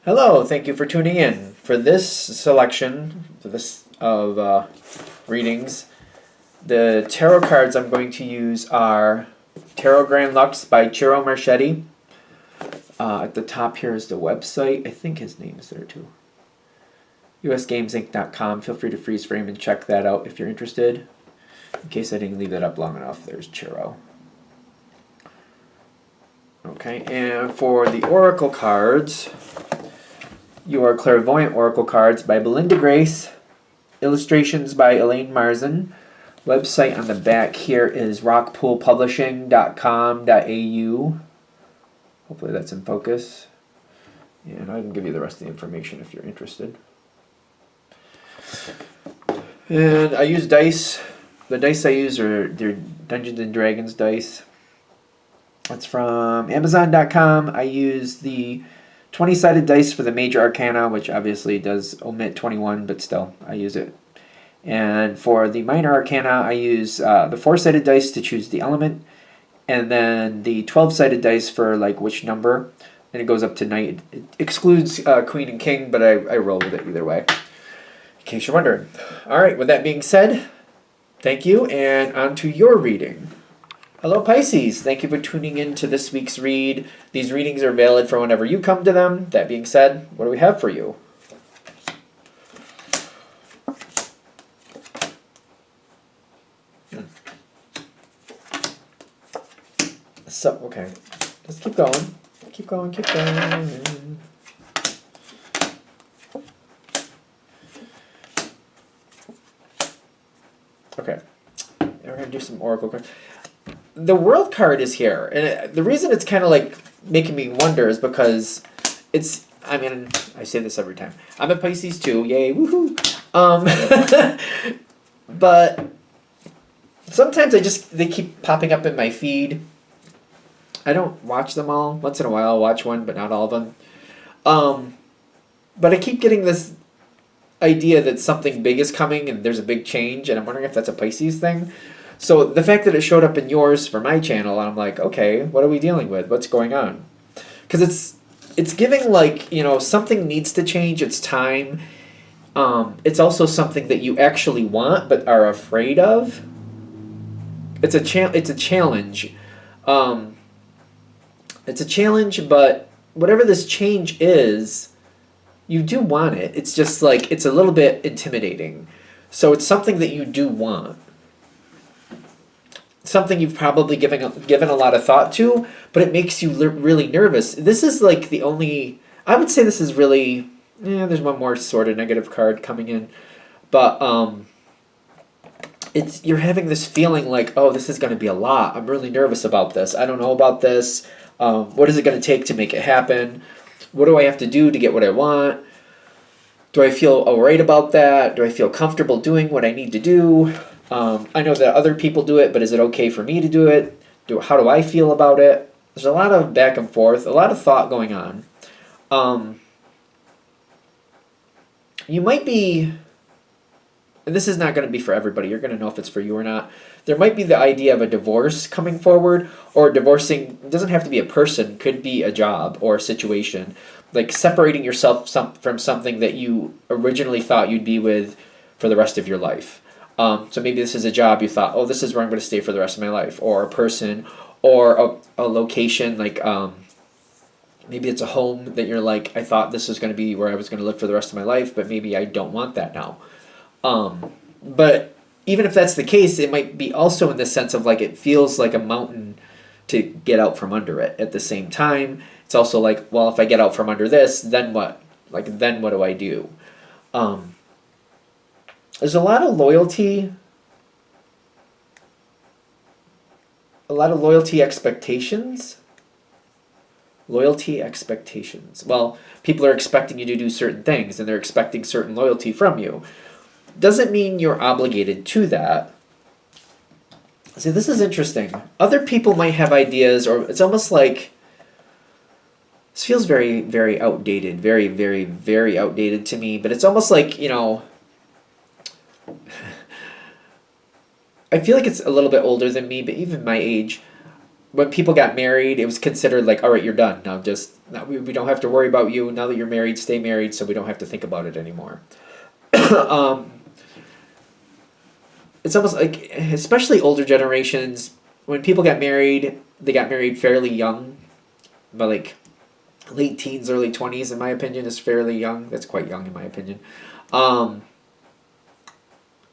Hello, thank you for tuning in. For this selection, readings, the tarot cards I'm going to use are Tarot Grand Lux by Ciro Marchetti. At the top here is the website. I think his name is there too. usgamesinc.com. Feel free to freeze frame and check that out if you're interested. In case I didn't leave that up long enough, there's Ciro. Okay, and for the Oracle cards, your Clairvoyant Oracle cards by Belinda Grace, illustrations by Elaine Marzin. Website on the back here is rockpoolpublishing.com.au. Hopefully that's in focus. And I can give you the rest of the information if you're interested. And I use dice. The dice I use are they're Dungeons and Dragons dice. That's from Amazon.com. I use the 20-sided dice for the major arcana, which obviously does omit 21, but still, I use it. And for the minor arcana, I use the 4-sided dice to choose the element, and then the 12-sided dice for like which number, and it goes up to knight. It excludes queen and king, but I roll with it either way, in case you're wondering. All right, with that being said, thank you, and on to your reading. Hello Pisces, thank you for tuning in to this week's read. These readings are valid for whenever you come to them. That being said, what do we have for you? So, okay, let's keep going. Keep going, keep going. Okay, we're going to do some oracle cards. The World card is here, and the reason it's kind of like making me wonder is because it's, I mean, I say this every time. I'm a Pisces too, yay, woohoo! But sometimes they keep popping up in my feed. I don't watch them all. Once in a while I'll watch one, but not all of them. But I keep getting this idea that something big is coming and there's a big change, and I'm wondering if that's a Pisces thing. So the fact that it showed up in yours for my channel, I'm like, okay, what are we dealing with? What's going on? Because it's giving like, you know, something needs to change. It's time. It's also something that you actually want but are afraid of. It's a challenge. It's a challenge, but whatever this change is, you do want it. It's just like it's a little bit intimidating. So it's something that you do want. Something you've probably given a lot of thought to, but it makes you really nervous. This is like the only, I would say this is really, there's one more sort of negative card coming in, but you're having this feeling like, oh, this is going to be a lot. I'm really nervous about this. I don't know about this. What is it going to take to make it happen? What do I have to do to get what I want? Do I feel all right about that? Do I feel comfortable doing what I need to do? I know that other people do it, but is it okay for me to do it? How do I feel about it? There's a lot of back and forth, a lot of thought going on. You might be, and this is not going to be for everybody, you're going to know if it's for you or not. There might be the idea of a divorce coming forward, or divorcing, it doesn't have to be a person, could be a job or a situation. Like separating yourself from something that you originally thought you'd be with for the rest of your life. So maybe this is a job you thought, oh, this is where I'm going to stay for the rest of my life, or a person, or a location, like maybe it's a home that you're like, I thought this was going to be where I was going to live for the rest of my life, but maybe I don't want that now. But even if that's the case, it might be also in the sense of like it feels like a mountain to get out from under it. At the same time, it's also like, well, if I get out from under this, then what? Like, then what do I do? There's a lot of loyalty expectations. Loyalty expectations. Well, people are expecting you to do certain things, and they're expecting certain loyalty from you. Doesn't mean you're obligated to that. See, this is interesting. Other people might have ideas, or it's almost like this feels very, very outdated, very, very, very outdated to me, but it's almost like, you know, I feel like it's a little bit older than me, but even my age, when people got married, it was considered like, all right, you're done now. We don't have to worry about you now that you're married. Stay married, so we don't have to think about it anymore. um, it's almost like, especially older generations, when people got married, they got married fairly young, but like late teens, early 20s, in my opinion, is fairly young. That's quite young, in my opinion. Um,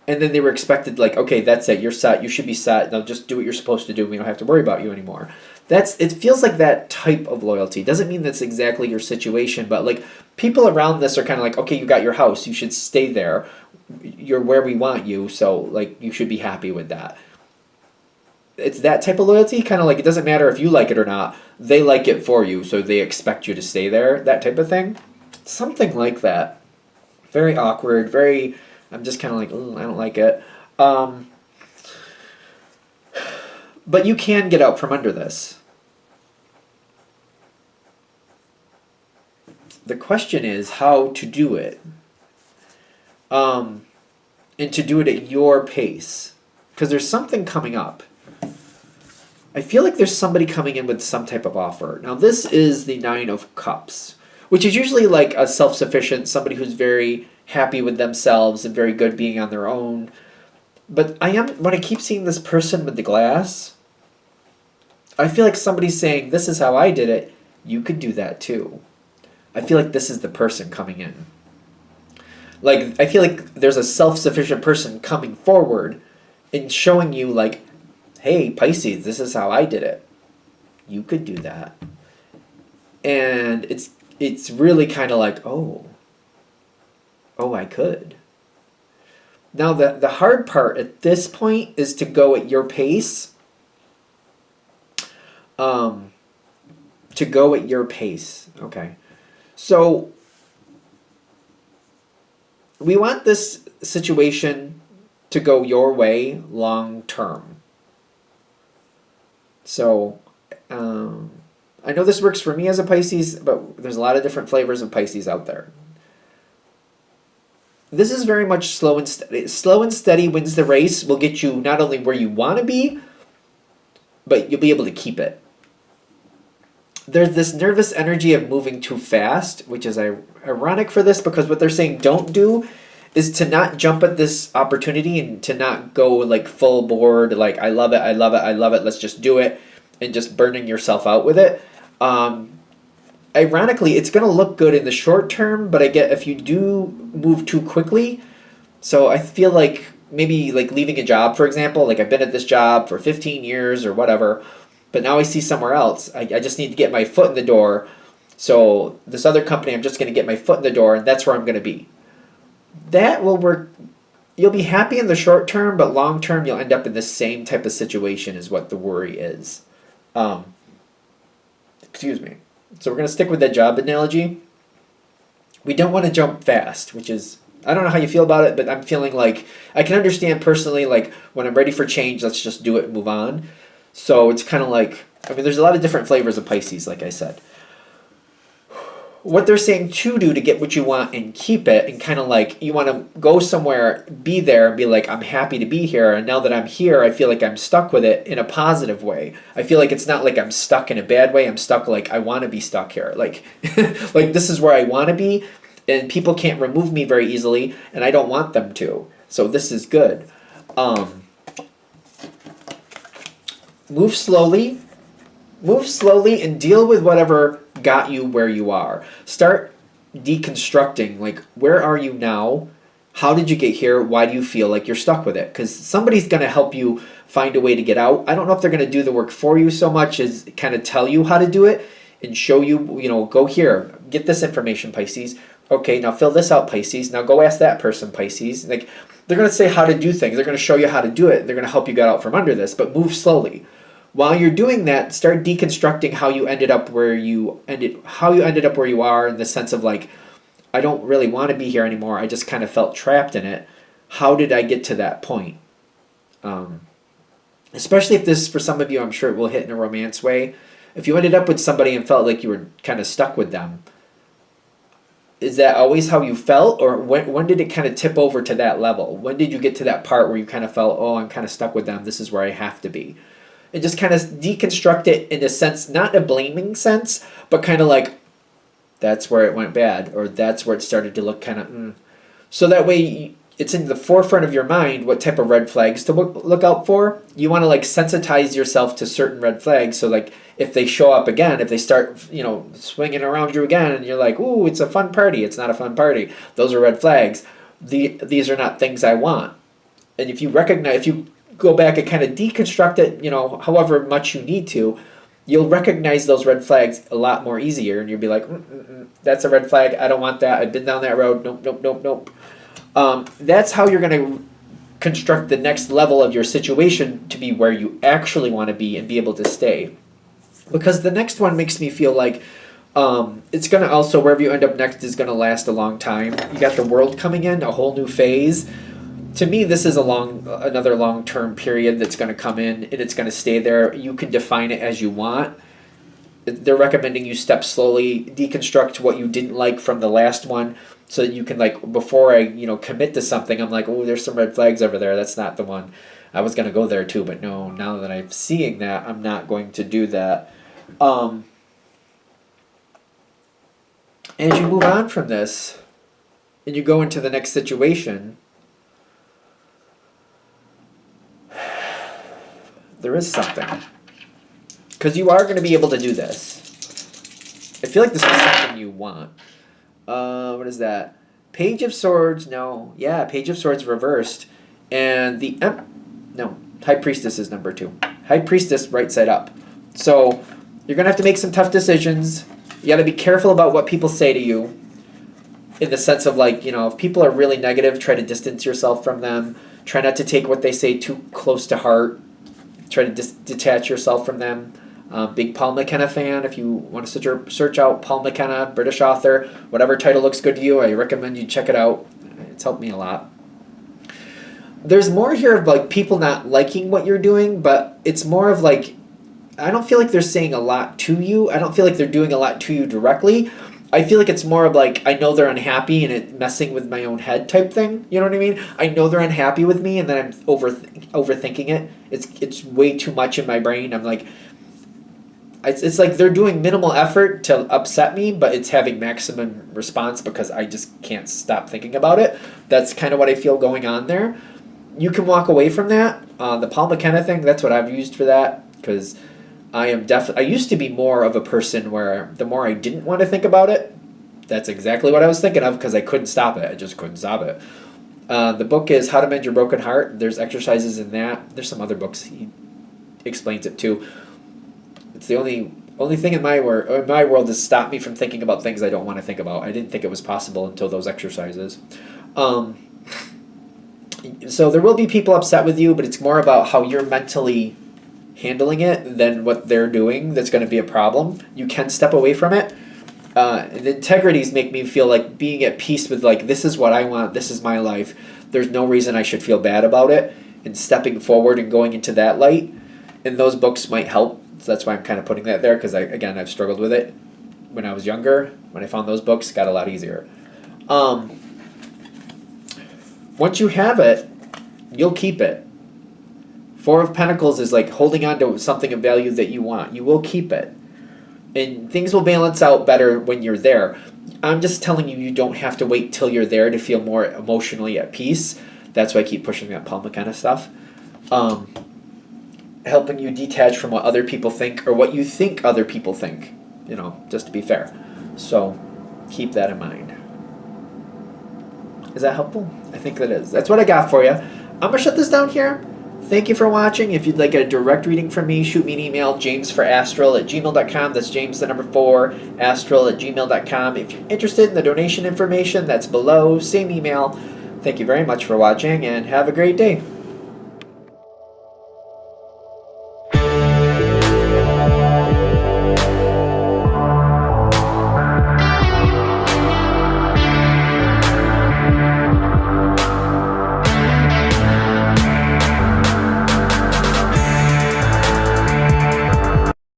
and then they were expected, like, okay, that's it. You're set. You should be set. Now just do what you're supposed to do. We don't have to worry about you anymore. It feels like that type of loyalty. Doesn't mean that's exactly your situation, but like people around this are kind of like, okay, you got your house. You should stay there. You're where we want you. So like you should be happy with that. It's that type of loyalty, kind of like it doesn't matter if you like it or not. They like it for you, so they expect you to stay there. That type of thing. Something like that. Very awkward. Very. I'm just kind of like, I don't like it. But you can get out from under this. The question is how to do it. And to do it at your pace. Because there's something coming up. I feel like there's somebody coming in with some type of offer. Now, this is the Nine of Cups, which is usually like a self-sufficient, somebody who's very happy with themselves and very good being on their own. But when I keep seeing this person with the glass, I feel like somebody's saying, this is how I did it. You could do that too. I feel like this is the person coming in. Like, I feel like there's a self-sufficient person coming forward and showing you like, hey, Pisces, this is how I did it. You could do that. And it's really kind of like, oh, I could. Now, the hard part at this point is to go at your pace. To go at your pace. Okay. So, we want this situation to go your way long term. So, I know this works for me as a Pisces, but there's a lot of different flavors of Pisces out there. This is very much slow and steady. Slow and steady wins the race, will get you not only where you want to be, but you'll be able to keep it. There's this nervous energy of moving too fast, which is ironic for this, because what they're saying don't do is to not jump at this opportunity and to not go like full board, like I love it, let's just do it, and just burning yourself out with it. Ironically, it's going to look good in the short term, but I get if you do move too quickly, so I feel like maybe like leaving a job, for example, like I've been at this job for 15 years or whatever, but now I see somewhere else. I just need to get my foot in the door. So this other company, I'm just going to get my foot in the door, and that's where I'm going to be. That will work. You'll be happy in the short term, but long term, you'll end up in the same type of situation is what the worry is. Excuse me. So we're going to stick with that job analogy. We don't want to jump fast, which is, I don't know how you feel about it, but I'm feeling like, I can understand personally, like, when I'm ready for change, let's just do it and move on. So it's kind of like, I mean, there's a lot of different flavors of Pisces, like I said. What they're saying to do to get what you want and keep it, and kind of like, you want to go somewhere, be there, and be like, I'm happy to be here, and now that I'm here, I feel like I'm stuck with it in a positive way. I feel like it's not like I'm stuck in a bad way, I'm stuck like, I want to be stuck here. Like, like this is where I want to be, and people can't remove me very easily, and I don't want them to. So this is good. Move slowly and deal with whatever got you where you are. Start deconstructing, like, where are you now? How did you get here? Why do you feel like you're stuck with it? Because somebody's going to help you find a way to get out. I don't know if they're going to do the work for you so much as kind of tell you how to do it and show you, go here, get this information, Pisces. Okay, now fill this out, Pisces. Now go ask that person, Pisces. Like, they're going to say how to do things. They're going to show you how to do it. They're going to help you get out from under this, but move slowly. While you're doing that, start deconstructing how you ended up where you are, in the sense of like, I don't really want to be here anymore. I just kind of felt trapped in it. How did I get to that point? Especially if this, for some of you, I'm sure it will hit in a romance way. If you ended up with somebody and felt like you were kind of stuck with them, is that always how you felt? Or when did it kind of tip over to that level? When did you get to that part where you kind of felt, oh, I'm kind of stuck with them. This is where I have to be. and just kind of deconstruct it in a sense, not a blaming sense, but kind of like, that's where it went bad, or that's where it started to look kind of, So that way it's in the forefront of your mind what type of red flags to look out for. You want to like sensitize yourself to certain red flags. So like if they show up again, if they start, swinging around you again and you're like, ooh, it's a fun party. It's not a fun party. Those are red flags. These are not things I want. And if you go back and kind of deconstruct it, however much you need to, you'll recognize those red flags a lot more easier. And you'll be like, that's a red flag. I don't want that. I've been down that road. Nope, nope, nope, nope. That's how you're going to construct the next level of your situation to be where you actually want to be and be able to stay. Because the next one makes me feel like it's going to also, wherever you end up next is going to last a long time. You got the world coming in, a whole new phase. To me, this is another long-term period that's going to come in, and it's going to stay there. You can define it as you want. They're recommending you step slowly, deconstruct what you didn't like from the last one, so that you can, like, before I, commit to something, I'm like, oh, there's some red flags over there. That's not the one. I was going to go there too, but no, now that I'm seeing that, I'm not going to do that. As you move on from this, and you go into the next situation, there is something. Because you are going to be able to do this. I feel like this is something you want. What is that? Page of Swords, no. Yeah, Page of Swords reversed. And the High Priestess is number 2. High Priestess right side up. So you're going to have to make some tough decisions. You got to be careful about what people say to you. In the sense of like, if people are really negative, try to distance yourself from them. Try not to take what they say too close to heart. Try to detach yourself from them. Big Paul McKenna fan. If you want to search out Paul McKenna, British author, whatever title looks good to you, I recommend you check it out. It's helped me a lot. There's more here of like people not liking what you're doing, but it's more of like, I don't feel like they're saying a lot to you. I don't feel like they're doing a lot to you directly. I feel like it's more of like, I know they're unhappy and it messing with my own head type thing. You know what I mean? I know they're unhappy with me and then I'm overthinking it. It's way too much in my brain. I'm like, it's like they're doing minimal effort to upset me, but it's having maximum response because I just can't stop thinking about it. That's kind of what I feel going on there. You can walk away from that. The Paul McKenna thing, that's what I've used for that because I used to be more of a person where the more I didn't want to think about it, that's exactly what I was thinking of because I couldn't stop it. I just couldn't stop it. The book is How to Mend Your Broken Heart. There's exercises in that. There's some other books he explains it too. It's the only thing in my world that's stopped me from thinking about things I don't want to think about. I didn't think it was possible until those exercises. So there will be people upset with you, but it's more about how you're mentally handling it than what they're doing that's going to be a problem. You can step away from it. And integrities make me feel like being at peace with like, this is what I want, this is my life. There's no reason I should feel bad about it. And stepping forward and going into that light. And those books might help. So that's why I'm kind of putting that there because I've struggled with it when I was younger. When I found those books, it got a lot easier. Once you have it, you'll keep it. 4 of Pentacles is like holding on to something of value that you want. You will keep it. And things will balance out better when you're there. I'm just telling you, you don't have to wait till you're there to feel more emotionally at peace. That's why I keep pushing that Paul McKenna stuff. Helping you detach from what other people think or what you think other people think. Just to be fair. So keep that in mind. Is that helpful? I think that is. That's what I got for you. I'm going to shut this down here. Thank you for watching. If you'd like a direct reading from me, shoot me an email, jamesforastral@gmail.com. That's James, the number 4, astral@gmail.com. If you're interested in the donation information, that's below. Same email. Thank you very much for watching, and have a great day.